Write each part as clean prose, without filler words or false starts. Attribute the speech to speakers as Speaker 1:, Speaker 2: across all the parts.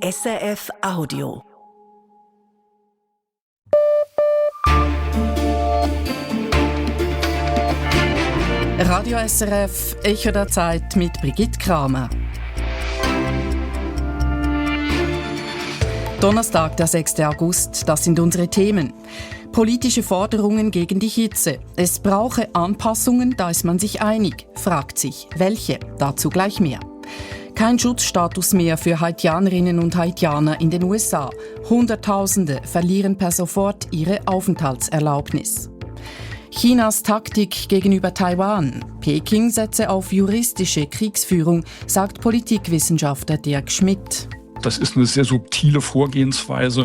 Speaker 1: SRF Audio.
Speaker 2: Radio SRF, Echo der Zeit mit Brigitte Kramer. Donnerstag, der 6. August, das sind unsere Themen. Politische Forderungen gegen die Hitze. Es brauche Anpassungen, da ist man sich einig. Fragt sich, welche? Dazu gleich mehr. Kein Schutzstatus mehr für Haitianerinnen und Haitianer in den USA. Hunderttausende verlieren per sofort ihre Aufenthaltserlaubnis. Chinas Taktik gegenüber Taiwan. Peking setze auf juristische Kriegsführung, sagt Politikwissenschaftler Dirk Schmidt.
Speaker 3: Das ist eine sehr subtile Vorgehensweise.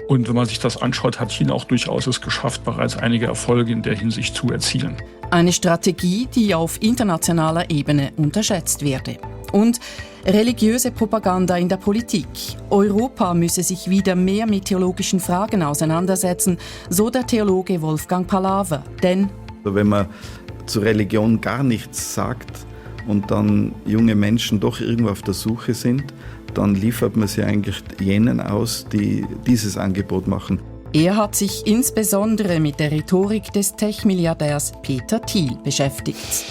Speaker 3: Und wenn man sich das anschaut, hat China auch durchaus es geschafft, bereits einige Erfolge in der Hinsicht zu erzielen.
Speaker 2: Eine Strategie, die auf internationaler Ebene unterschätzt werde. Und religiöse Propaganda in der Politik. Europa müsse sich wieder mehr mit theologischen Fragen auseinandersetzen, so der Theologe Wolfgang Palaver. Denn
Speaker 4: wenn man zur Religion gar nichts sagt und dann junge Menschen doch irgendwo auf der Suche sind, dann liefert man sie eigentlich jenen aus, die dieses Angebot machen.
Speaker 2: Er hat sich insbesondere mit der Rhetorik des Tech-Milliardärs Peter Thiel beschäftigt.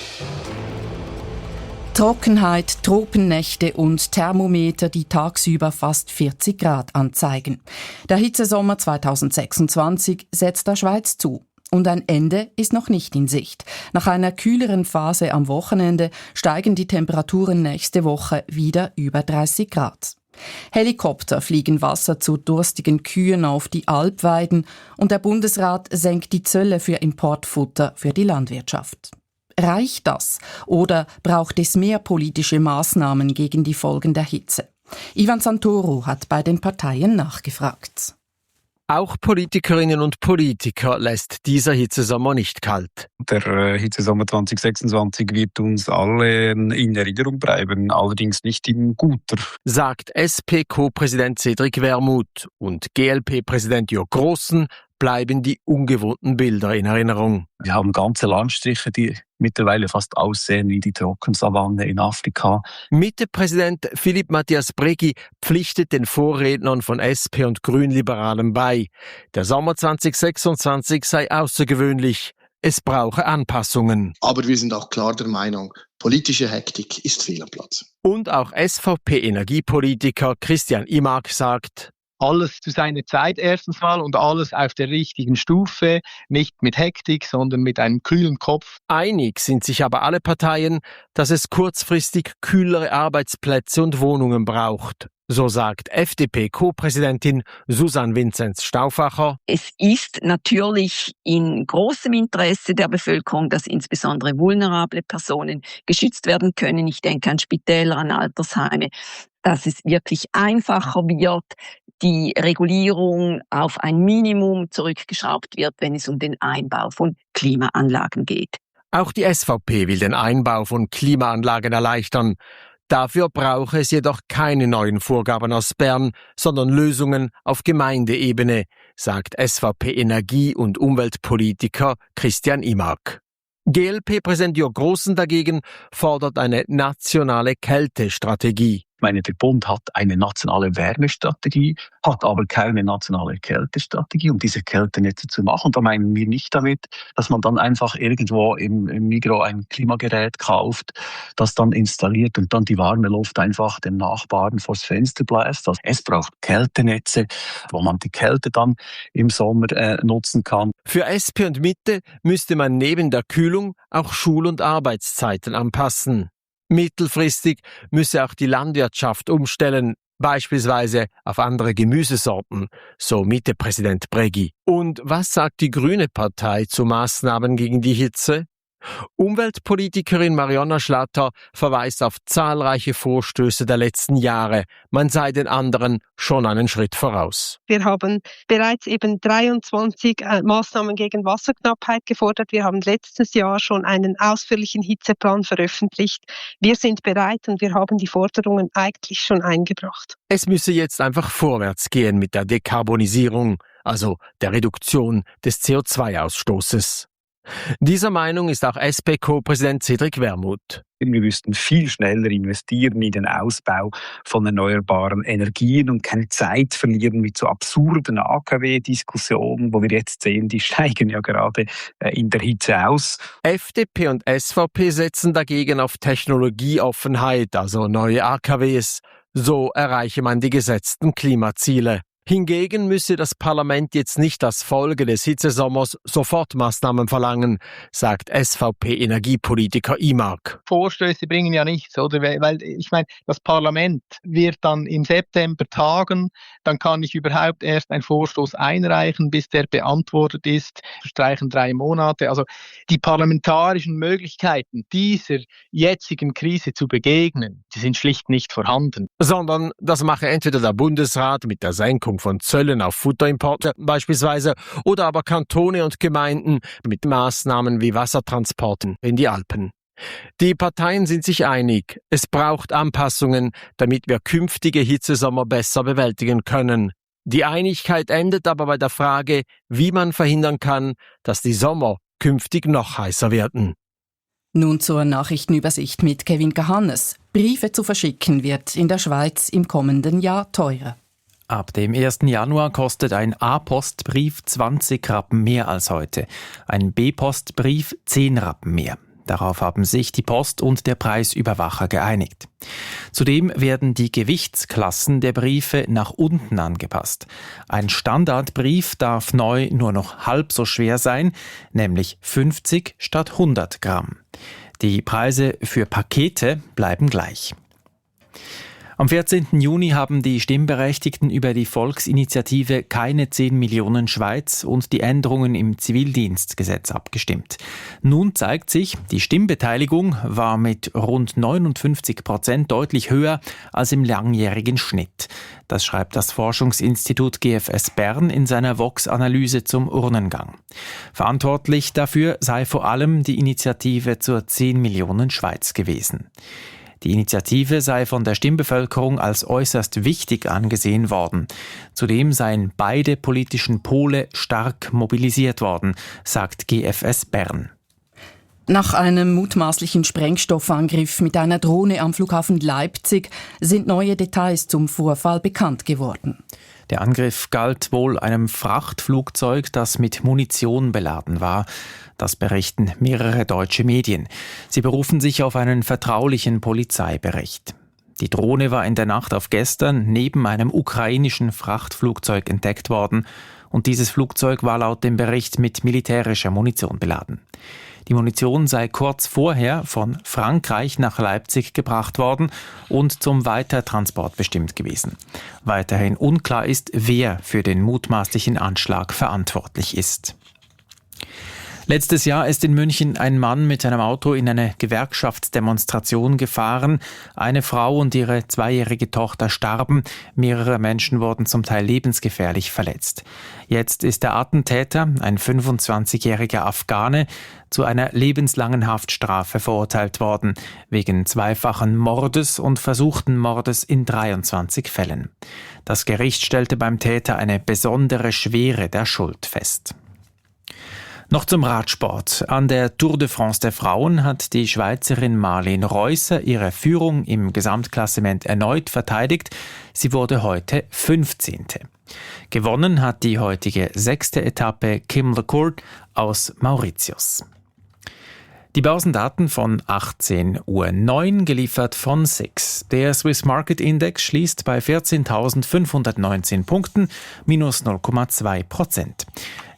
Speaker 2: Trockenheit, Tropennächte und Thermometer, die tagsüber fast 40 Grad anzeigen. Der Hitzesommer 2026 setzt der Schweiz zu. Und ein Ende ist noch nicht in Sicht. Nach einer kühleren Phase am Wochenende steigen die Temperaturen nächste Woche wieder über 30 Grad. Helikopter fliegen Wasser zu durstigen Kühen auf die Alpweiden und der Bundesrat senkt die Zölle für Importfutter für die Landwirtschaft. Reicht das? Oder braucht es mehr politische Maßnahmen gegen die Folgen der Hitze? Ivan Santoro hat bei den Parteien nachgefragt.
Speaker 5: Auch Politikerinnen und Politiker lässt dieser Hitzesommer nicht kalt.
Speaker 6: Der Hitzesommer 2026 wird uns alle in Erinnerung bleiben, allerdings nicht in guter,
Speaker 5: sagt SP-Co-Präsident Cedric Wermuth und GLP-Präsident Jörg Grossen bleiben die ungewohnten Bilder in Erinnerung.
Speaker 6: Wir haben ganze Landstriche, die mittlerweile fast aussehen wie die Trockensavanne in Afrika.
Speaker 5: Mitte-Präsident Philippe Matthias Bregui pflichtet den Vorrednern von SP und Grünliberalen bei. Der Sommer 2026 sei außergewöhnlich. Es brauche Anpassungen.
Speaker 7: Aber wir sind auch klar der Meinung, politische Hektik ist fehl am Platz.
Speaker 5: Und auch SVP-Energiepolitiker Christian Imak sagt:
Speaker 8: Alles zu seiner Zeit erstens mal und alles auf der richtigen Stufe, nicht mit Hektik, sondern mit einem kühlen Kopf.
Speaker 5: Einig sind sich aber alle Parteien, dass es kurzfristig kühlere Arbeitsplätze und Wohnungen braucht. So sagt FDP-Co-Präsidentin Susanne Vinzenz-Stauffacher.
Speaker 9: Es ist natürlich in großem Interesse der Bevölkerung, dass insbesondere vulnerable Personen geschützt werden können. Ich denke an Spitäler, an Altersheime, dass es wirklich einfacher wird, die Regulierung auf ein Minimum zurückgeschraubt wird, wenn es um den Einbau von Klimaanlagen geht.
Speaker 5: Auch die SVP will den Einbau von Klimaanlagen erleichtern. Dafür brauche es jedoch keine neuen Vorgaben aus Bern, sondern Lösungen auf Gemeindeebene, sagt SVP-Energie- und Umweltpolitiker Christian Imak. GLP-Präsident Jörg Grossen dagegen fordert eine nationale Kältestrategie.
Speaker 6: Ich meine, der Bund hat eine nationale Wärmestrategie, hat aber keine nationale Kältestrategie, um diese Kältenetze zu machen. Und da meinen wir nicht damit, dass man dann einfach irgendwo im Migros ein Klimagerät kauft, das dann installiert und dann die warme Luft einfach den Nachbarn vors Fenster bläst. Also es braucht Kältenetze, wo man die Kälte dann im Sommer nutzen kann.
Speaker 5: Für SP und Mitte müsste man neben der Kühlung auch Schul- und Arbeitszeiten anpassen. Mittelfristig müsse auch die Landwirtschaft umstellen, beispielsweise auf andere Gemüsesorten, so Mitte-Präsident Bregui. Und was sagt die Grüne Partei zu Maßnahmen gegen die Hitze? Umweltpolitikerin Marionna Schlatter verweist auf zahlreiche Vorstöße der letzten Jahre. Man sei den anderen schon einen Schritt voraus.
Speaker 10: Wir haben bereits eben 23 Maßnahmen gegen Wasserknappheit gefordert. Wir haben letztes Jahr schon einen ausführlichen Hitzeplan veröffentlicht. Wir sind bereit und wir haben die Forderungen eigentlich schon eingebracht.
Speaker 5: Es müsse jetzt einfach vorwärts gehen mit der Dekarbonisierung, also der Reduktion des CO2-Ausstoßes. Dieser Meinung ist auch SP-Co-Präsident Cedric Wermuth.
Speaker 6: Wir müssten viel schneller investieren in den Ausbau von erneuerbaren Energien und keine Zeit verlieren mit so absurden AKW-Diskussionen, wo wir jetzt sehen, die steigen ja gerade in der Hitze aus.
Speaker 5: FDP und SVP setzen dagegen auf Technologieoffenheit, also neue AKWs. So erreiche man die gesetzten Klimaziele. Hingegen müsse das Parlament jetzt nicht als Folge des Hitzesommers Sofortmaßnahmen verlangen, sagt SVP-Energiepolitiker Imark.
Speaker 8: Vorstöße bringen ja nichts, oder? Weil ich meine, das Parlament wird dann im September tagen, dann kann ich überhaupt erst einen Vorstoß einreichen, bis der beantwortet ist, verstreichen 3 Monate. Also die parlamentarischen Möglichkeiten, dieser jetzigen Krise zu begegnen, die sind schlicht nicht vorhanden.
Speaker 5: Sondern das mache entweder der Bundesrat mit der Senkung von Zöllen auf Futterimporte beispielsweise oder aber Kantone und Gemeinden mit Maßnahmen wie Wassertransporten in die Alpen. Die Parteien sind sich einig, es braucht Anpassungen, damit wir künftige Hitzesommer besser bewältigen können. Die Einigkeit endet aber bei der Frage, wie man verhindern kann, dass die Sommer künftig noch heißer werden.
Speaker 2: Nun zur Nachrichtenübersicht mit Kevin Kahannes. Briefe zu verschicken wird in der Schweiz im kommenden Jahr teurer.
Speaker 11: Ab dem 1. Januar kostet ein A-Postbrief 20 Rappen mehr als heute, ein B-Postbrief 10 Rappen mehr. Darauf haben sich die Post und der Preisüberwacher geeinigt. Zudem werden die Gewichtsklassen der Briefe nach unten angepasst. Ein Standardbrief darf neu nur noch halb so schwer sein, nämlich 50 statt 100 Gramm. Die Preise für Pakete bleiben gleich. Am 14. Juni haben die Stimmberechtigten über die Volksinitiative Keine 10 Millionen Schweiz und die Änderungen im Zivildienstgesetz abgestimmt. Nun zeigt sich, die Stimmbeteiligung war mit rund 59% deutlich höher als im langjährigen Schnitt. Das schreibt das Forschungsinstitut GFS Bern in seiner Vox-Analyse zum Urnengang. Verantwortlich dafür sei vor allem die Initiative zur 10 Millionen Schweiz gewesen. Die Initiative sei von der Stimmbevölkerung als äußerst wichtig angesehen worden. Zudem seien beide politischen Pole stark mobilisiert worden, sagt GFS Bern.
Speaker 2: Nach einem mutmaßlichen Sprengstoffangriff mit einer Drohne am Flughafen Leipzig sind neue Details zum Vorfall bekannt geworden.
Speaker 11: Der Angriff galt wohl einem Frachtflugzeug, das mit Munition beladen war. Das berichten mehrere deutsche Medien. Sie berufen sich auf einen vertraulichen Polizeibericht. Die Drohne war in der Nacht auf gestern neben einem ukrainischen Frachtflugzeug entdeckt worden und dieses Flugzeug war laut dem Bericht mit militärischer Munition beladen. Die Munition sei kurz vorher von Frankreich nach Leipzig gebracht worden und zum Weitertransport bestimmt gewesen. Weiterhin unklar ist, wer für den mutmaßlichen Anschlag verantwortlich ist. Letztes Jahr ist in München ein Mann mit seinem Auto in eine Gewerkschaftsdemonstration gefahren. Eine Frau und ihre 2-jährige Tochter starben. Mehrere Menschen wurden zum Teil lebensgefährlich verletzt. Jetzt ist der Attentäter, ein 25-jähriger Afghane, zu einer lebenslangen Haftstrafe verurteilt worden, wegen zweifachen Mordes und versuchten Mordes in 23 Fällen. Das Gericht stellte beim Täter eine besondere Schwere der Schuld fest. Noch zum Radsport. An der Tour de France der Frauen hat die Schweizerin Marlene Reusser ihre Führung im Gesamtklassement erneut verteidigt. Sie wurde heute 15. Gewonnen hat die heutige 6. Etappe Kim LeCourt aus Mauritius. Die Börsendaten von 18:09 Uhr, geliefert von SIX. Der Swiss Market Index schließt bei 14.519 Punkten, minus 0,2%.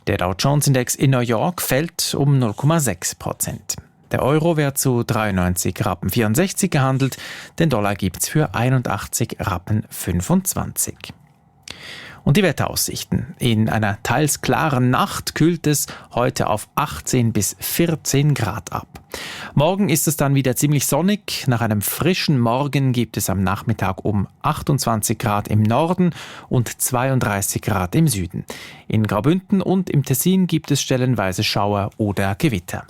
Speaker 11: Der Dow Jones Index in New York fällt um 0,6%. Der Euro wird zu 93,64 Rappen gehandelt, den Dollar gibt's für 81,25 Rappen. Und die Wetteraussichten. In einer teils klaren Nacht kühlt es heute auf 18 bis 14 Grad ab. Morgen ist es dann wieder ziemlich sonnig. Nach einem frischen Morgen gibt es am Nachmittag um 28 Grad im Norden und 32 Grad im Süden. In Graubünden und im Tessin gibt es stellenweise Schauer oder Gewitter.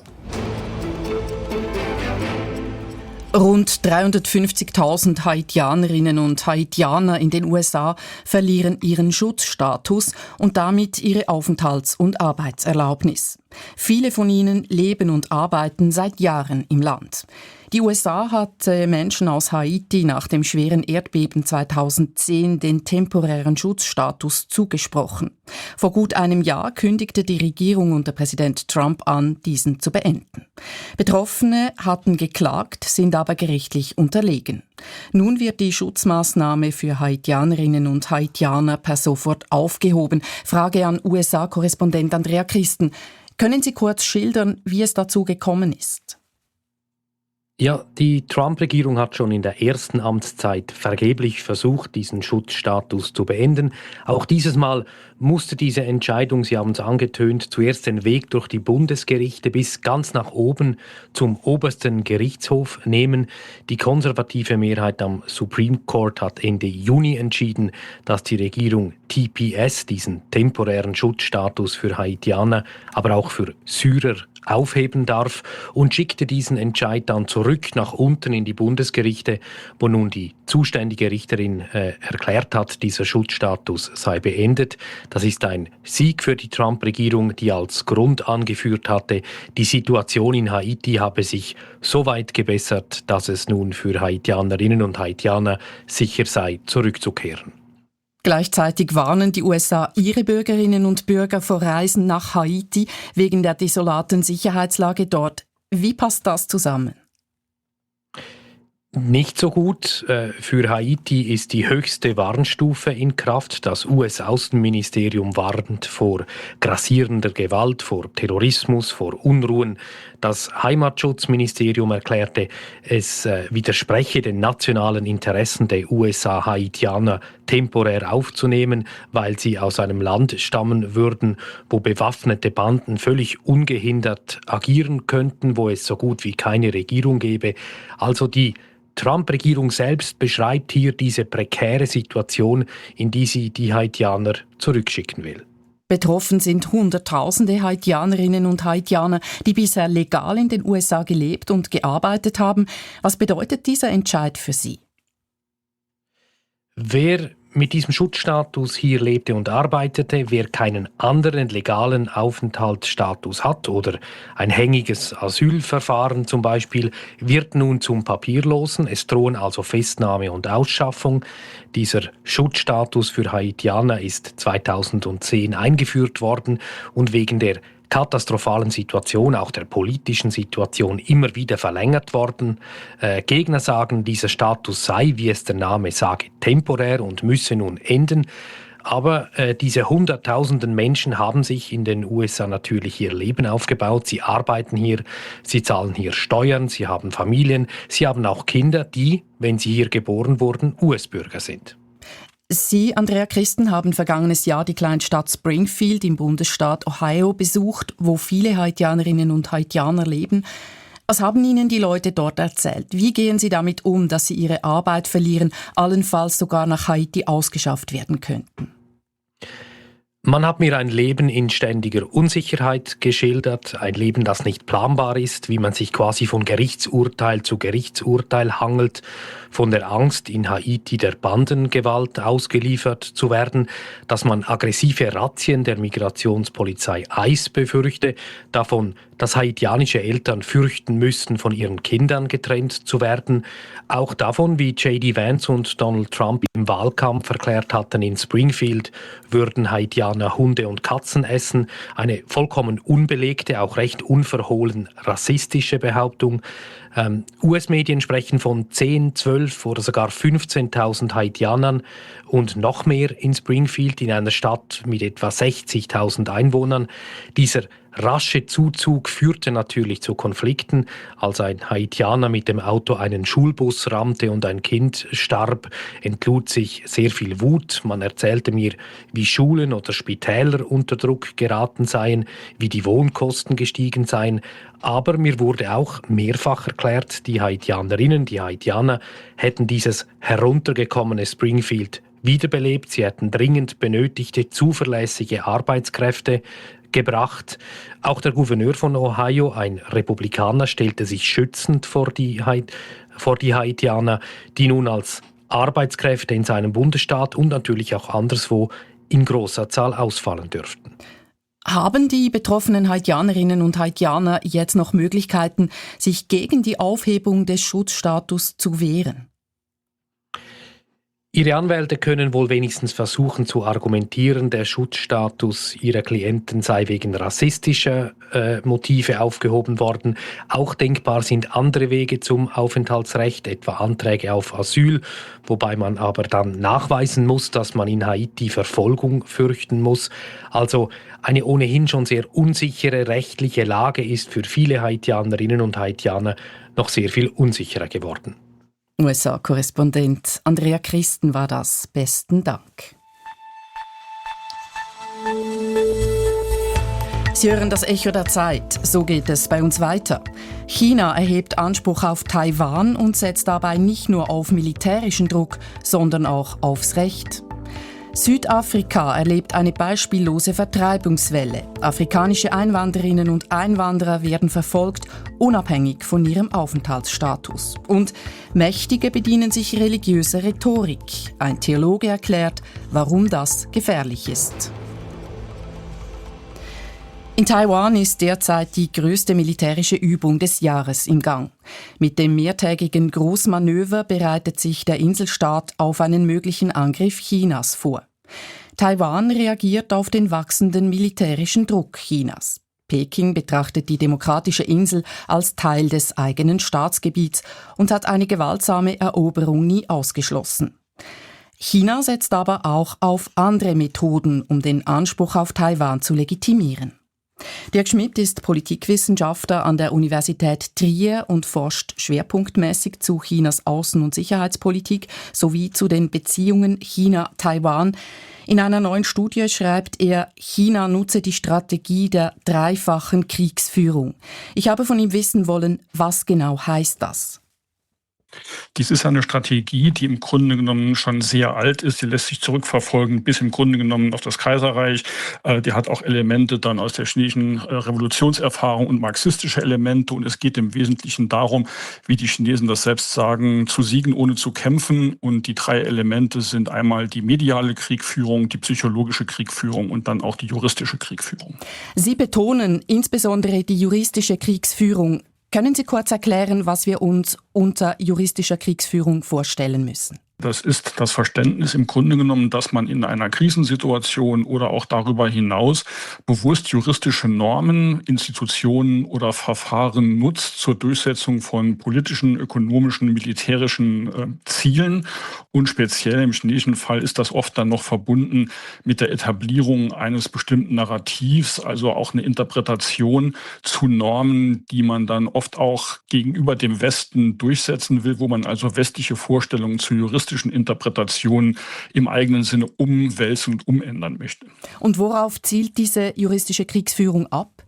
Speaker 2: Rund 350.000 Haitianerinnen und Haitianer in den USA verlieren ihren Schutzstatus und damit ihre Aufenthalts- und Arbeitserlaubnis. Viele von ihnen leben und arbeiten seit Jahren im Land. Die USA hat Menschen aus Haiti nach dem schweren Erdbeben 2010 den temporären Schutzstatus zugesprochen. Vor gut einem Jahr kündigte die Regierung unter Präsident Trump an, diesen zu beenden. Betroffene hatten geklagt, sind aber gerichtlich unterlegen. Nun wird die Schutzmaßnahme für Haitianerinnen und Haitianer per sofort aufgehoben. Frage an USA-Korrespondent Andrea Christen. Können Sie kurz schildern, wie es dazu gekommen ist?
Speaker 12: Ja, die Trump-Regierung hat schon in der ersten Amtszeit vergeblich versucht, diesen Schutzstatus zu beenden. Auch dieses Mal musste diese Entscheidung, Sie haben es angetönt, zuerst den Weg durch die Bundesgerichte bis ganz nach oben zum obersten Gerichtshof nehmen. Die konservative Mehrheit am Supreme Court hat Ende Juni entschieden, dass die Regierung TPS, diesen temporären Schutzstatus für Haitianer, aber auch für Syrer, aufheben darf und schickte diesen Entscheid dann zurück nach unten in die Bundesgerichte, wo nun die zuständige Richterin erklärt hat, dieser Schutzstatus sei beendet. Das ist ein Sieg für die Trump-Regierung, die als Grund angeführt hatte, die Situation in Haiti habe sich so weit gebessert, dass es nun für Haitianerinnen und Haitianer sicher sei, zurückzukehren.
Speaker 2: Gleichzeitig warnen die USA ihre Bürgerinnen und Bürger vor Reisen nach Haiti wegen der desolaten Sicherheitslage dort. Wie passt das zusammen?
Speaker 12: Nicht so gut. Für Haiti ist die höchste Warnstufe in Kraft. Das US-Außenministerium warnt vor grassierender Gewalt, vor Terrorismus, vor Unruhen. Das Heimatschutzministerium erklärte, es widerspreche den nationalen Interessen der USA, Haitianer temporär aufzunehmen, weil sie aus einem Land stammen würden, wo bewaffnete Banden völlig ungehindert agieren könnten, wo es so gut wie keine Regierung gäbe. Also die Trump-Regierung selbst beschreibt hier diese prekäre Situation, in die sie die Haitianer zurückschicken will.
Speaker 2: Betroffen sind Hunderttausende Haitianerinnen und Haitianer, die bisher legal in den USA gelebt und gearbeitet haben. Was bedeutet dieser Entscheid für sie?
Speaker 12: Wer mit diesem Schutzstatus hier lebte und arbeitete, wer keinen anderen legalen Aufenthaltsstatus hat oder ein hängiges Asylverfahren zum Beispiel, wird nun zum Papierlosen. Es drohen also Festnahme und Ausschaffung. Dieser Schutzstatus für Haitianer ist 2010 eingeführt worden und wegen der katastrophalen Situation, auch der politischen Situation, immer wieder verlängert worden. Gegner sagen, dieser Status sei, wie es der Name sage, temporär und müsse nun enden. Aber diese Hunderttausenden Menschen haben sich in den USA natürlich ihr Leben aufgebaut. Sie arbeiten hier, sie zahlen hier Steuern, sie haben Familien, sie haben auch Kinder, die, wenn sie hier geboren wurden, US-Bürger sind.
Speaker 2: Sie, Andrea Christen, haben vergangenes Jahr die Kleinstadt Springfield im Bundesstaat Ohio besucht, wo viele Haitianerinnen und Haitianer leben. Was haben Ihnen die Leute dort erzählt? Wie gehen Sie damit um, dass Sie Ihre Arbeit verlieren, allenfalls sogar nach Haiti ausgeschafft werden könnten?
Speaker 12: Man hat mir ein Leben in ständiger Unsicherheit geschildert, ein Leben, das nicht planbar ist, wie man sich quasi von Gerichtsurteil zu Gerichtsurteil hangelt, von der Angst, in Haiti der Bandengewalt ausgeliefert zu werden, dass man aggressive Razzien der Migrationspolizei ICE befürchte, davon, dass haitianische Eltern fürchten müssten, von ihren Kindern getrennt zu werden, auch davon, wie J.D. Vance und Donald Trump im Wahlkampf erklärt hatten, in Springfield würden Haitianer Hunde und Katzen essen, eine vollkommen unbelegte, auch recht unverhohlen rassistische Behauptung. US-Medien sprechen von 10, 12 oder sogar 15.000 Haitianern und noch mehr in Springfield, in einer Stadt mit etwa 60.000 Einwohnern. Dieser rasche Zuzug führte natürlich zu Konflikten. Als ein Haitianer mit dem Auto einen Schulbus rammte und ein Kind starb, entlud sich sehr viel Wut. Man erzählte mir, wie Schulen oder Spitäler unter Druck geraten seien, wie die Wohnkosten gestiegen seien. Aber mir wurde auch mehrfach erklärt, die Haitianerinnen, die Haitianer hätten dieses heruntergekommene Springfield wiederbelebt. Sie hätten dringend benötigte, zuverlässige Arbeitskräfte gebracht. Auch der Gouverneur von Ohio, ein Republikaner, stellte sich schützend vor die Haitianer, die nun als Arbeitskräfte in seinem Bundesstaat und natürlich auch anderswo in großer Zahl ausfallen dürften.
Speaker 2: Haben die betroffenen Haitianerinnen und Haitianer jetzt noch Möglichkeiten, sich gegen die Aufhebung des Schutzstatus zu wehren?
Speaker 12: Ihre Anwälte können wohl wenigstens versuchen zu argumentieren, der Schutzstatus ihrer Klienten sei wegen rassistischer Motive aufgehoben worden. Auch denkbar sind andere Wege zum Aufenthaltsrecht, etwa Anträge auf Asyl, wobei man aber dann nachweisen muss, dass man in Haiti Verfolgung fürchten muss. Also eine ohnehin schon sehr unsichere rechtliche Lage ist für viele Haitianerinnen und Haitianer noch sehr viel unsicherer geworden.
Speaker 2: USA-Korrespondent Andrea Christen war das. Besten Dank. Sie hören das Echo der Zeit. So geht es bei uns weiter. China erhebt Anspruch auf Taiwan und setzt dabei nicht nur auf militärischen Druck, sondern auch aufs Recht. Südafrika erlebt eine beispiellose Vertreibungswelle. Afrikanische Einwanderinnen und Einwanderer werden verfolgt, unabhängig von ihrem Aufenthaltsstatus. Und Mächtige bedienen sich religiöser Rhetorik. Ein Theologe erklärt, warum das gefährlich ist. In Taiwan ist derzeit die größte militärische Übung des Jahres im Gang. Mit dem mehrtägigen Großmanöver bereitet sich der Inselstaat auf einen möglichen Angriff Chinas vor. Taiwan reagiert auf den wachsenden militärischen Druck Chinas. Peking betrachtet die demokratische Insel als Teil des eigenen Staatsgebiets und hat eine gewaltsame Eroberung nie ausgeschlossen. China setzt aber auch auf andere Methoden, um den Anspruch auf Taiwan zu legitimieren. Dirk Schmidt ist Politikwissenschaftler an der Universität Trier und forscht schwerpunktmäßig zu Chinas Außen- und Sicherheitspolitik sowie zu den Beziehungen China-Taiwan. In einer neuen Studie schreibt er, China nutze die Strategie der dreifachen Kriegsführung. Ich habe von ihm wissen wollen, was genau heißt das?
Speaker 3: Dies ist eine Strategie, die im Grunde genommen schon sehr alt ist. Die lässt sich zurückverfolgen bis im Grunde genommen auf das Kaiserreich. Die hat auch Elemente dann aus der chinesischen Revolutionserfahrung und marxistische Elemente. Und es geht im Wesentlichen darum, wie die Chinesen das selbst sagen, zu siegen ohne zu kämpfen. Und die drei Elemente sind einmal die mediale Kriegführung, die psychologische Kriegführung und dann auch die juristische Kriegführung.
Speaker 2: Sie betonen insbesondere die juristische Kriegsführung. Können Sie kurz erklären, was wir uns unter juristischer Kriegsführung vorstellen müssen?
Speaker 3: Das ist das Verständnis im Grunde genommen, dass man in einer Krisensituation oder auch darüber hinaus bewusst juristische Normen, Institutionen oder Verfahren nutzt zur Durchsetzung von politischen, ökonomischen, militärischen Zielen. Und speziell im chinesischen Fall ist das oft dann noch verbunden mit der Etablierung eines bestimmten Narrativs, also auch eine Interpretation zu Normen, die man dann oft auch gegenüber dem Westen durchsetzen will, wo man also westliche Vorstellungen zu juristischen Interpretationen im eigenen Sinne umwälzen und umändern möchte.
Speaker 2: Und worauf zielt diese juristische Kriegsführung ab?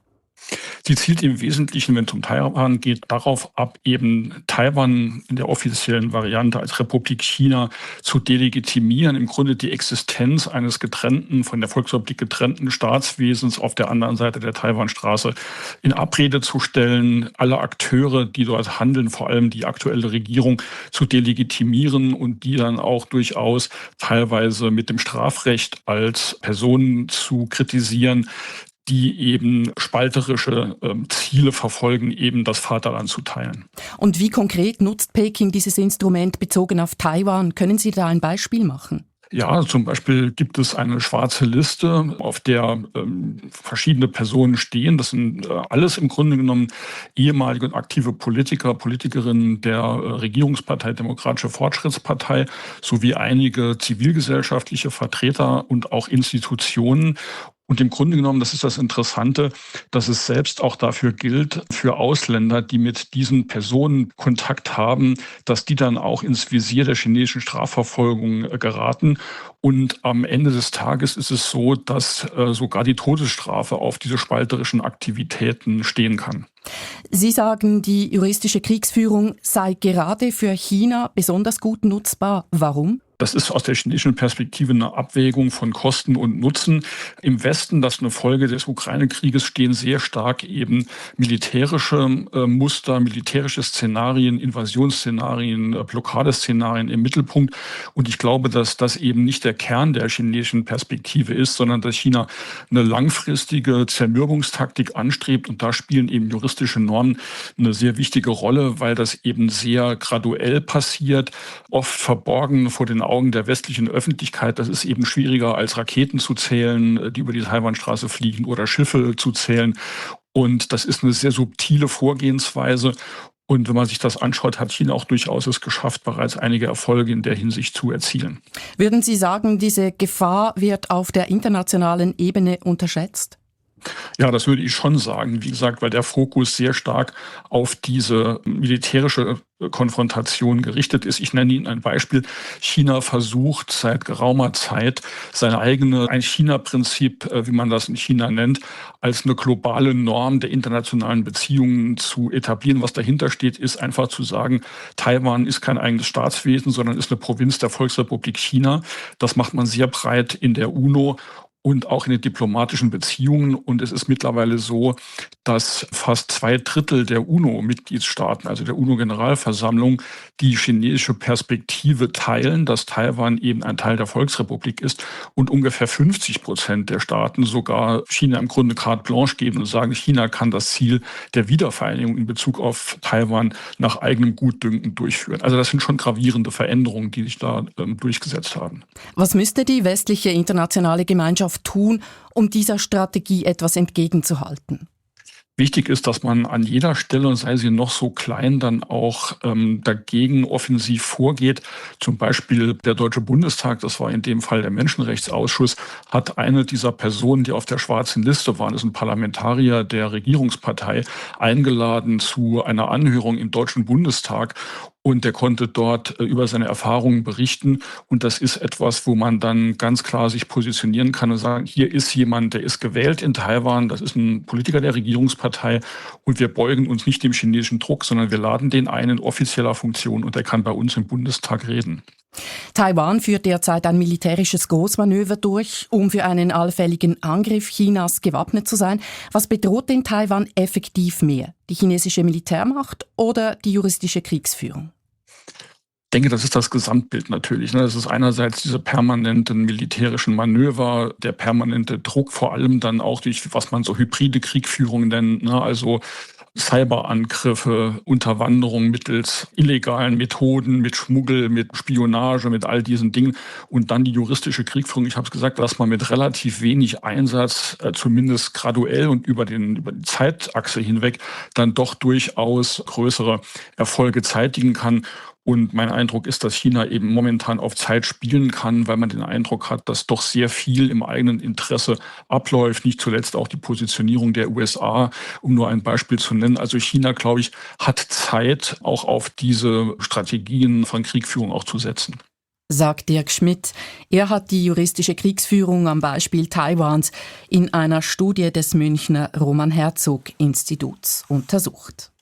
Speaker 3: Sie zielt im Wesentlichen, wenn es um Taiwan geht, darauf ab, eben Taiwan in der offiziellen Variante als Republik China zu delegitimieren, im Grunde die Existenz eines getrennten, von der Volksrepublik getrennten Staatswesens auf der anderen Seite der Taiwanstraße in Abrede zu stellen, alle Akteure, die dort handeln, vor allem die aktuelle Regierung, zu delegitimieren und die dann auch durchaus teilweise mit dem Strafrecht als Personen zu kritisieren, die eben spalterische Ziele verfolgen, eben das Vaterland zu teilen.
Speaker 2: Und wie konkret nutzt Peking dieses Instrument bezogen auf Taiwan? Können Sie da ein Beispiel machen?
Speaker 3: Ja, zum Beispiel gibt es eine schwarze Liste, auf der verschiedene Personen stehen. Das sind alles im Grunde genommen ehemalige und aktive Politiker, Politikerinnen der Regierungspartei Demokratische Fortschrittspartei sowie einige zivilgesellschaftliche Vertreter und auch Institutionen. Und im Grunde genommen, das ist das Interessante, dass es selbst auch dafür gilt, für Ausländer, die mit diesen Personen Kontakt haben, dass die dann auch ins Visier der chinesischen Strafverfolgung geraten. Und am Ende des Tages ist es so, dass sogar die Todesstrafe auf diese spalterischen Aktivitäten stehen kann.
Speaker 2: Sie sagen, die juristische Kriegsführung sei gerade für China besonders gut nutzbar. Warum?
Speaker 3: Das ist aus der chinesischen Perspektive eine Abwägung von Kosten und Nutzen. Im Westen, das ist eine Folge des Ukraine-Krieges, stehen sehr stark eben militärische Muster, militärische Szenarien, Invasionsszenarien, Blockadeszenarien im Mittelpunkt. Und ich glaube, dass das eben nicht der Kern der chinesischen Perspektive ist, sondern dass China eine langfristige Zermürbungstaktik anstrebt. Und da spielen eben juristische Normen eine sehr wichtige Rolle, weil das eben sehr graduell passiert, oft verborgen vor den Augen der westlichen Öffentlichkeit. Das ist eben schwieriger als Raketen zu zählen, die über die Taiwanstraße fliegen, oder Schiffe zu zählen. Und das ist eine sehr subtile Vorgehensweise. Und wenn man sich das anschaut, hat China auch durchaus es geschafft, bereits einige Erfolge in der Hinsicht zu erzielen.
Speaker 2: Würden Sie sagen, diese Gefahr wird auf der internationalen Ebene unterschätzt?
Speaker 3: Ja, das würde ich schon sagen. Wie gesagt, weil der Fokus sehr stark auf diese militärische Konfrontation gerichtet ist. Ich nenne Ihnen ein Beispiel. China versucht seit geraumer Zeit, seine eigene Ein-China-Prinzip, wie man das in China nennt, als eine globale Norm der internationalen Beziehungen zu etablieren. Was dahinter steht, ist einfach zu sagen, Taiwan ist kein eigenes Staatswesen, sondern ist eine Provinz der Volksrepublik China. Das macht man sehr breit in der UNO und auch in den diplomatischen Beziehungen. Und es ist mittlerweile so, dass fast 2/3 der UNO-Mitgliedstaaten, also der UNO-Generalversammlung, die chinesische Perspektive teilen, dass Taiwan eben ein Teil der Volksrepublik ist, und ungefähr 50% der Staaten sogar China im Grunde carte blanche geben und sagen, China kann das Ziel der Wiedervereinigung in Bezug auf Taiwan nach eigenem Gutdünken durchführen. Also das sind schon gravierende Veränderungen, die sich da durchgesetzt haben.
Speaker 2: Was müsste die westliche internationale Gemeinschaft tun, um dieser Strategie etwas entgegenzuhalten?
Speaker 3: Wichtig ist, dass man an jeder Stelle, sei sie noch so klein, dann auch dagegen offensiv vorgeht. Zum Beispiel der Deutsche Bundestag, das war in dem Fall der Menschenrechtsausschuss, hat eine dieser Personen, die auf der schwarzen Liste waren, das ist ein Parlamentarier der Regierungspartei, eingeladen zu einer Anhörung im Deutschen Bundestag. Und der konnte dort über seine Erfahrungen berichten. Und das ist etwas, wo man dann ganz klar sich positionieren kann und sagen, hier ist jemand, der ist gewählt in Taiwan, das ist ein Politiker der Regierungspartei, und wir beugen uns nicht dem chinesischen Druck, sondern wir laden den ein in offizieller Funktion, und der kann bei uns im Bundestag reden.
Speaker 2: Taiwan führt derzeit ein militärisches Großmanöver durch, um für einen allfälligen Angriff Chinas gewappnet zu sein. Was bedroht denn Taiwan effektiv mehr? Die chinesische Militärmacht oder die juristische Kriegsführung?
Speaker 3: Ich denke, das ist das Gesamtbild natürlich. Das ist einerseits diese permanenten militärischen Manöver, der permanente Druck, vor allem dann auch durch, was man so hybride Kriegführung nennt, also Cyberangriffe, Unterwanderung mittels illegalen Methoden, mit Schmuggel, mit Spionage, mit all diesen Dingen, und dann die juristische Kriegführung. Ich habe es gesagt, dass man mit relativ wenig Einsatz, zumindest graduell und über die Zeitachse hinweg, dann doch durchaus größere Erfolge zeitigen kann. Und mein Eindruck ist, dass China eben momentan auf Zeit spielen kann, weil man den Eindruck hat, dass doch sehr viel im eigenen Interesse abläuft. Nicht zuletzt auch die Positionierung der USA, um nur ein Beispiel zu nennen. Also China, glaube ich, hat Zeit, auch auf diese Strategien von Kriegführung auch zu setzen.
Speaker 2: Sagt Dirk Schmidt. Er hat die juristische Kriegsführung am Beispiel Taiwans in einer Studie des Münchner Roman-Herzog-Instituts untersucht.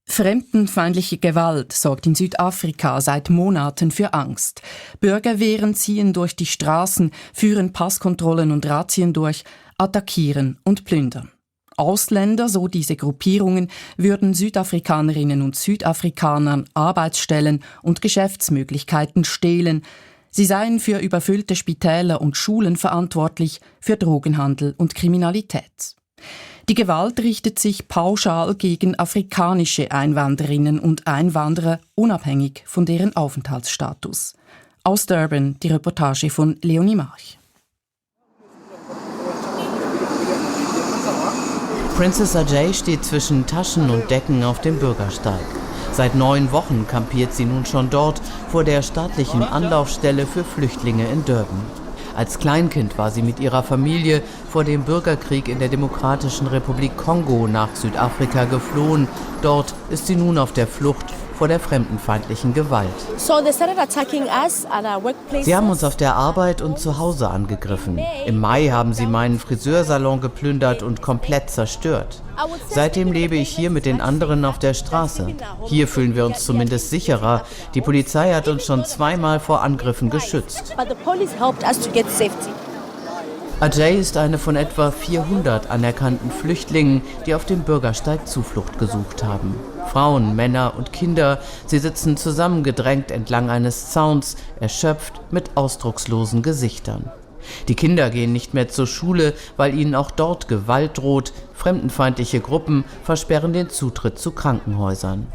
Speaker 2: Fremdenfeindliche Gewalt sorgt in Südafrika seit Monaten für Angst. Bürgerwehren ziehen durch die Straßen, führen Passkontrollen und Razzien durch, attackieren und plündern. Ausländer, so diese Gruppierungen, würden Südafrikanerinnen und Südafrikanern Arbeitsstellen und Geschäftsmöglichkeiten stehlen. Sie seien für überfüllte Spitäler und Schulen verantwortlich, für Drogenhandel und Kriminalität. Die Gewalt richtet sich pauschal gegen afrikanische Einwanderinnen und Einwanderer, unabhängig von deren Aufenthaltsstatus. Aus Durban die Reportage von Leonie March.
Speaker 13: Princess Ajay steht zwischen Taschen und Decken auf dem Bürgersteig. Seit 9 Wochen kampiert sie nun schon dort, vor der staatlichen Anlaufstelle für Flüchtlinge in Durban. Als Kleinkind war sie mit ihrer Familie vor dem Bürgerkrieg in der Demokratischen Republik Kongo nach Südafrika geflohen. Dort ist sie nun auf der Flucht vor der fremdenfeindlichen Gewalt. Sie haben uns auf der Arbeit und zu Hause angegriffen. Im Mai haben sie meinen Friseursalon geplündert und komplett zerstört. Seitdem lebe ich hier mit den anderen auf der Straße. Hier fühlen wir uns zumindest sicherer. Die Polizei hat uns schon zweimal vor Angriffen geschützt. Ajay ist eine von etwa 400 anerkannten Flüchtlingen, die auf dem Bürgersteig Zuflucht gesucht haben. Frauen, Männer und Kinder, sie sitzen zusammengedrängt entlang eines Zauns, erschöpft mit ausdruckslosen Gesichtern. Die Kinder gehen nicht mehr zur Schule, weil ihnen auch dort Gewalt droht. Fremdenfeindliche Gruppen versperren den Zutritt zu Krankenhäusern.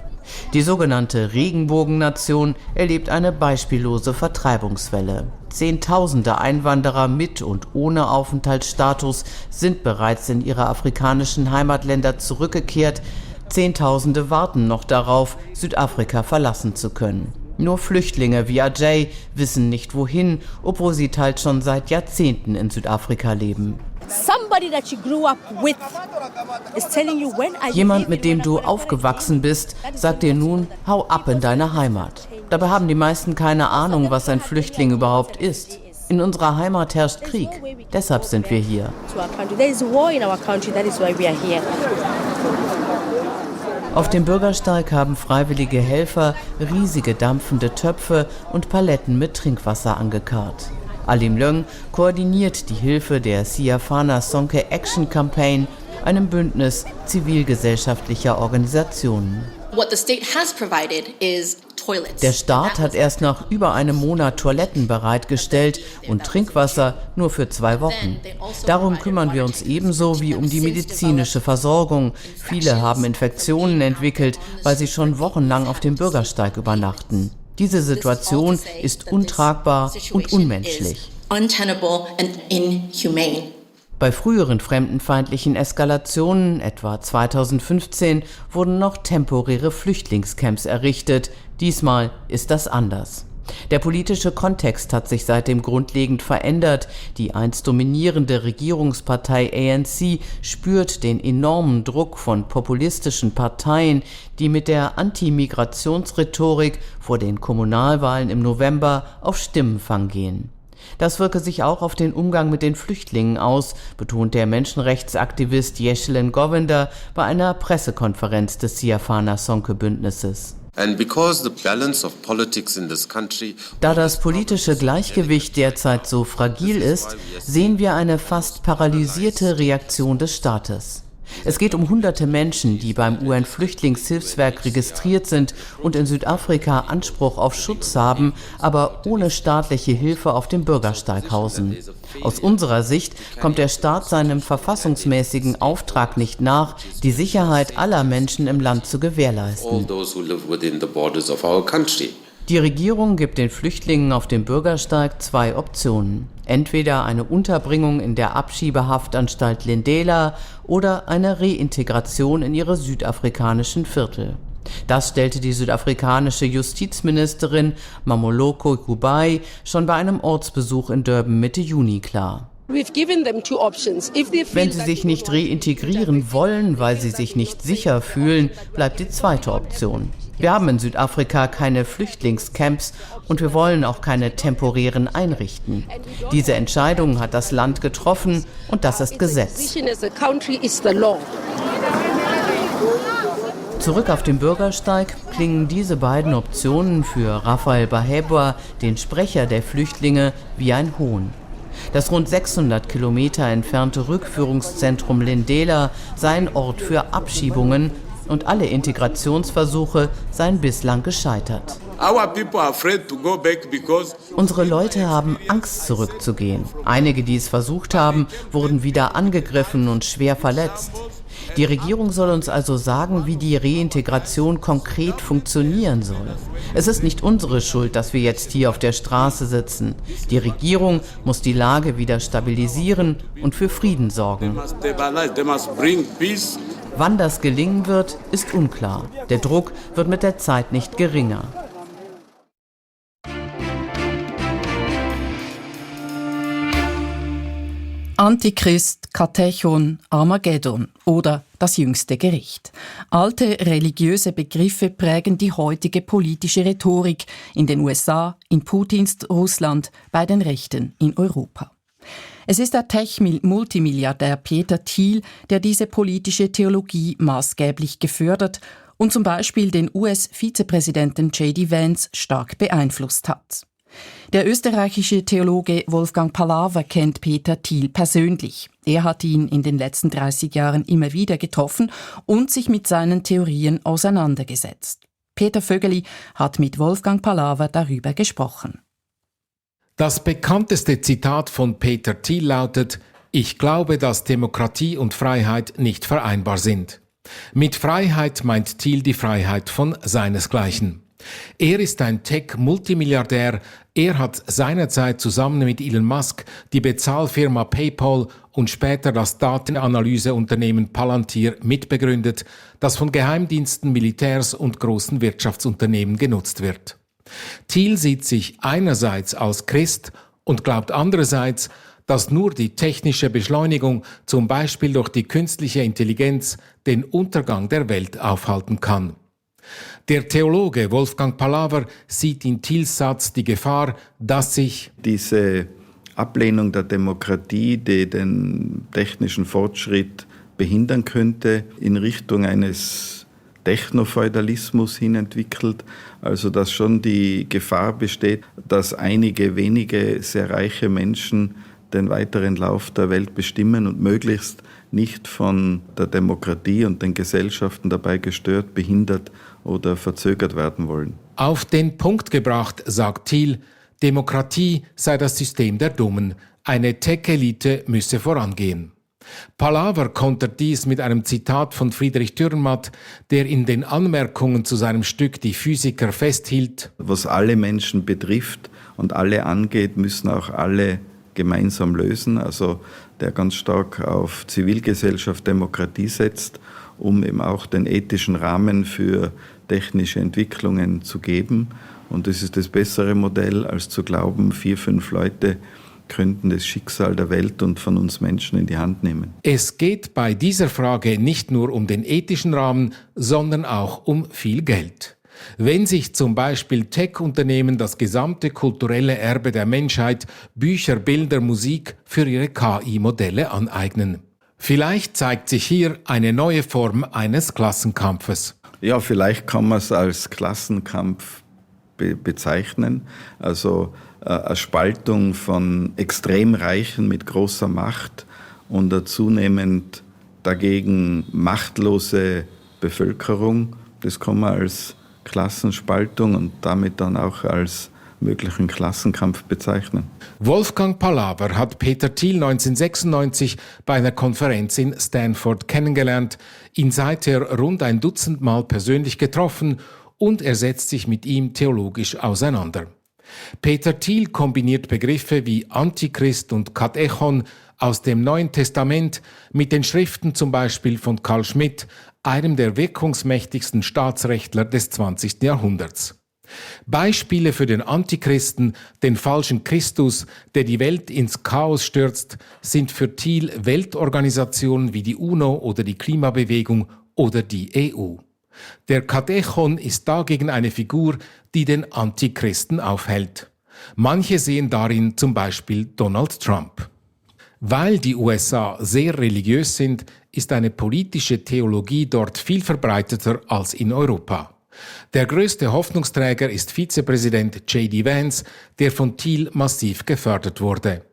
Speaker 13: Die sogenannte Regenbogennation erlebt eine beispiellose Vertreibungswelle. Zehntausende Einwanderer mit und ohne Aufenthaltsstatus sind bereits in ihre afrikanischen Heimatländer zurückgekehrt. Zehntausende warten noch darauf, Südafrika verlassen zu können. Nur Flüchtlinge wie Ajay wissen nicht wohin, obwohl sie teils schon seit Jahrzehnten in Südafrika leben. Jemand, mit dem du aufgewachsen bist, sagt dir nun, hau ab in deine Heimat. Dabei haben die meisten keine Ahnung, was ein Flüchtling überhaupt ist. In unserer Heimat herrscht Krieg, deshalb sind wir hier. Auf dem Bürgersteig haben freiwillige Helfer riesige dampfende Töpfe und Paletten mit Trinkwasser angekarrt. Alim Leung koordiniert die Hilfe der Siafana Sonke Action Campaign, einem Bündnis zivilgesellschaftlicher Organisationen. Der Staat hat erst nach über einem Monat Toiletten bereitgestellt und Trinkwasser nur für 2 Wochen. Darum kümmern wir uns ebenso wie um die medizinische Versorgung. Viele haben Infektionen entwickelt, weil sie schon wochenlang auf dem Bürgersteig übernachten. Diese Situation ist untragbar und unmenschlich. Bei früheren fremdenfeindlichen Eskalationen, etwa 2015, wurden noch temporäre Flüchtlingscamps errichtet. Diesmal ist das anders. Der politische Kontext hat sich seitdem grundlegend verändert. Die einst dominierende Regierungspartei ANC spürt den enormen Druck von populistischen Parteien, die mit der Anti-Migrationsrhetorik vor den Kommunalwahlen im November auf Stimmenfang gehen. Das wirke sich auch auf den Umgang mit den Flüchtlingen aus, betont der Menschenrechtsaktivist Yeshilin Govinder bei einer Pressekonferenz des Siafana Sonke Bündnisses. Da das politische Gleichgewicht derzeit so fragil ist, sehen wir eine fast paralysierte Reaktion des Staates. Es geht um hunderte Menschen, die beim UN-Flüchtlingshilfswerk registriert sind und in Südafrika Anspruch auf Schutz haben, aber ohne staatliche Hilfe auf dem Bürgersteig hausen. Aus unserer Sicht kommt der Staat seinem verfassungsmäßigen Auftrag nicht nach, die Sicherheit aller Menschen im Land zu gewährleisten. Die Regierung gibt den Flüchtlingen auf dem Bürgersteig 2 Optionen. Entweder eine Unterbringung in der Abschiebehaftanstalt Lindela oder eine Reintegration in ihre südafrikanischen Viertel. Das stellte die südafrikanische Justizministerin Mamoloko Kubai schon bei einem Ortsbesuch in Durban Mitte Juni klar. Wenn sie sich nicht reintegrieren wollen, weil sie sich nicht sicher fühlen, bleibt die zweite Option. Wir haben in Südafrika keine Flüchtlingscamps und wir wollen auch keine temporären einrichten. Diese Entscheidung hat das Land getroffen und das ist Gesetz. Zurück auf dem Bürgersteig klingen diese beiden Optionen für Raphael Bahebwa, den Sprecher der Flüchtlinge, wie ein Hohn. Das rund 600 Kilometer entfernte Rückführungszentrum Lindela sei ein Ort für Abschiebungen und alle Integrationsversuche seien bislang gescheitert. Unsere Leute haben Angst, zurückzugehen. Einige, die es versucht haben, wurden wieder angegriffen und schwer verletzt. Die Regierung soll uns also sagen, wie die Reintegration konkret funktionieren soll. Es ist nicht unsere Schuld, dass wir jetzt hier auf der Straße sitzen. Die Regierung muss die Lage wieder stabilisieren und für Frieden sorgen. Wann das gelingen wird, ist unklar. Der Druck wird mit der Zeit nicht geringer.
Speaker 2: Antichrist, Katechon, Armageddon oder das jüngste Gericht. Alte religiöse Begriffe prägen die heutige politische Rhetorik in den USA, in Putins Russland, bei den Rechten in Europa. Es ist der Tech-Multimilliardär Peter Thiel, der diese politische Theologie maßgeblich gefördert und zum Beispiel den US-Vizepräsidenten J.D. Vance stark beeinflusst hat. Der österreichische Theologe Wolfgang Palaver kennt Peter Thiel persönlich. Er hat ihn in den letzten 30 Jahren immer wieder getroffen und sich mit seinen Theorien auseinandergesetzt. Peter Vögeli hat mit Wolfgang Palaver darüber gesprochen.
Speaker 14: Das bekannteste Zitat von Peter Thiel lautet: Ich glaube, dass Demokratie und Freiheit nicht vereinbar sind. Mit Freiheit meint Thiel die Freiheit von seinesgleichen. Er ist ein Tech-Multimilliardär. Er hat seinerzeit zusammen mit Elon Musk die Bezahlfirma PayPal und später das Datenanalyseunternehmen Palantir mitbegründet, das von Geheimdiensten, Militärs und großen Wirtschaftsunternehmen genutzt wird. Thiel sieht sich einerseits als Christ und glaubt andererseits, dass nur die technische Beschleunigung, zum Beispiel durch die künstliche Intelligenz, den Untergang der Welt aufhalten kann. Der Theologe Wolfgang Palaver sieht in Thiels Satz die Gefahr, dass sich
Speaker 4: diese Ablehnung der Demokratie, die den technischen Fortschritt behindern könnte, in Richtung eines Technofeudalismus hin entwickelt. Also dass schon die Gefahr besteht, dass einige wenige sehr reiche Menschen den weiteren Lauf der Welt bestimmen und möglichst nicht von der Demokratie und den Gesellschaften dabei gestört, behindert oder verzögert werden wollen.
Speaker 14: Auf den Punkt gebracht, sagt Thiel, Demokratie sei das System der Dummen, eine Tech-Elite müsse vorangehen. Palaver kontert dies mit einem Zitat von Friedrich Dürrenmatt, der in den Anmerkungen zu seinem Stück Die Physiker festhielt:
Speaker 4: Was alle Menschen betrifft und alle angeht, müssen auch alle gemeinsam lösen, also der ganz stark auf Zivilgesellschaft, Demokratie setzt, um eben auch den ethischen Rahmen für technische Entwicklungen zu geben. Und das ist das bessere Modell, als zu glauben, 4, 5 Leute könnten das Schicksal der Welt und von uns Menschen in die Hand nehmen.
Speaker 14: Es geht bei dieser Frage nicht nur um den ethischen Rahmen, sondern auch um viel Geld. Wenn sich zum Beispiel Tech-Unternehmen das gesamte kulturelle Erbe der Menschheit, Bücher, Bilder, Musik für ihre KI-Modelle aneignen. Vielleicht zeigt sich hier eine neue Form eines Klassenkampfes.
Speaker 4: Ja, vielleicht kann man es als Klassenkampf bezeichnen. Also eine Spaltung von Extremreichen mit großer Macht und eine zunehmend dagegen machtlose Bevölkerung. Das kann man als Klassenspaltung und damit dann auch als möglichen Klassenkampf bezeichnen.
Speaker 14: Wolfgang Palaver hat Peter Thiel 1996 bei einer Konferenz in Stanford kennengelernt, ihn seither rund ein Dutzend Mal persönlich getroffen und er setzt sich mit ihm theologisch auseinander. Peter Thiel kombiniert Begriffe wie Antichrist und Katechon aus dem Neuen Testament mit den Schriften zum Beispiel von Carl Schmitt, einem der wirkungsmächtigsten Staatsrechtler des 20. Jahrhunderts. Beispiele für den Antichristen, den falschen Christus, der die Welt ins Chaos stürzt, sind für Thiel Weltorganisationen wie die UNO oder die Klimabewegung oder die EU. Der Katechon ist dagegen eine Figur, die den Antichristen aufhält. Manche sehen darin zum Beispiel Donald Trump. Weil die USA sehr religiös sind, ist eine politische Theologie dort viel verbreiteter als in Europa. Der größte Hoffnungsträger ist Vizepräsident J.D. Vance, der von Thiel massiv gefördert wurde.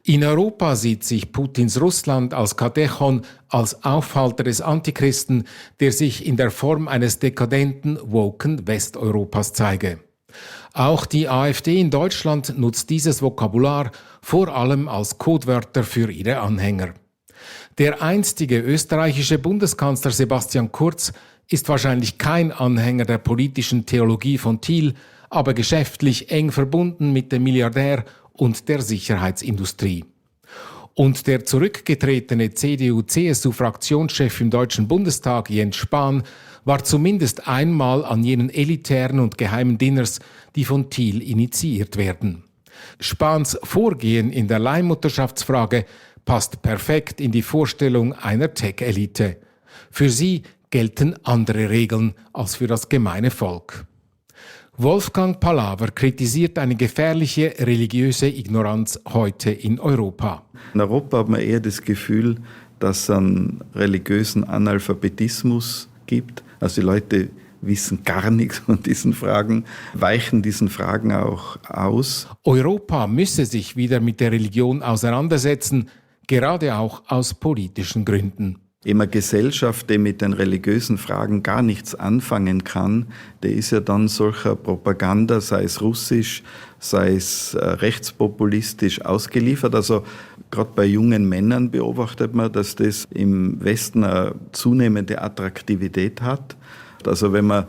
Speaker 14: In Europa sieht sich Putins Russland als Katechon, als Aufhalter des Antichristen, der sich in der Form eines dekadenten, woken Westeuropas zeige. Auch die AfD in Deutschland nutzt dieses Vokabular vor allem als Codewörter für ihre Anhänger. Der einstige österreichische Bundeskanzler Sebastian Kurz ist wahrscheinlich kein Anhänger der politischen Theologie von Thiel, aber geschäftlich eng verbunden mit dem Milliardär und der Sicherheitsindustrie. Und der zurückgetretene CDU-CSU-Fraktionschef im Deutschen Bundestag, Jens Spahn, war zumindest einmal an jenen elitären und geheimen Dinners, die von Thiel initiiert werden. Spahns Vorgehen in der Leihmutterschaftsfrage passt perfekt in die Vorstellung einer Tech-Elite. Für sie gelten andere Regeln als für das gemeine Volk. Wolfgang Palaver kritisiert eine gefährliche religiöse Ignoranz heute in Europa.
Speaker 4: In Europa hat man eher das Gefühl, dass es einen religiösen Analphabetismus gibt. Also die Leute wissen gar nichts von diesen Fragen, weichen diesen Fragen auch aus.
Speaker 14: Europa müsse sich wieder mit der Religion auseinandersetzen, gerade auch aus politischen Gründen.
Speaker 4: Eine Gesellschaft, die mit den religiösen Fragen gar nichts anfangen kann, die ist ja dann solcher Propaganda, sei es russisch, sei es rechtspopulistisch, ausgeliefert. Also gerade bei jungen Männern beobachtet man, dass das im Westen eine zunehmende Attraktivität hat. Also wenn man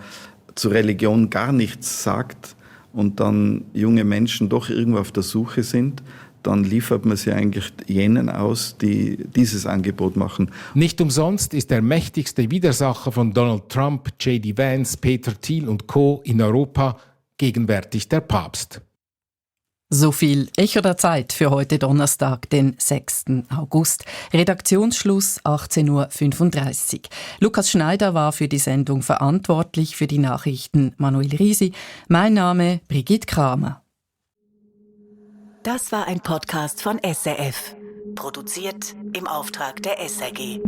Speaker 4: zu Religion gar nichts sagt und dann junge Menschen doch irgendwo auf der Suche sind, dann liefert man sie eigentlich jenen aus, die dieses Angebot machen.
Speaker 14: Nicht umsonst ist der mächtigste Widersacher von Donald Trump, J.D. Vance, Peter Thiel und Co. in Europa gegenwärtig der Papst.
Speaker 2: So viel Echo der Zeit für heute Donnerstag, den 6. August. Redaktionsschluss 18.35 Uhr. Lukas Schneider war für die Sendung verantwortlich, für die Nachrichten Manuel Risi. Mein Name Brigitte Kramer.
Speaker 1: Das war ein Podcast von SRF, produziert im Auftrag der SRG.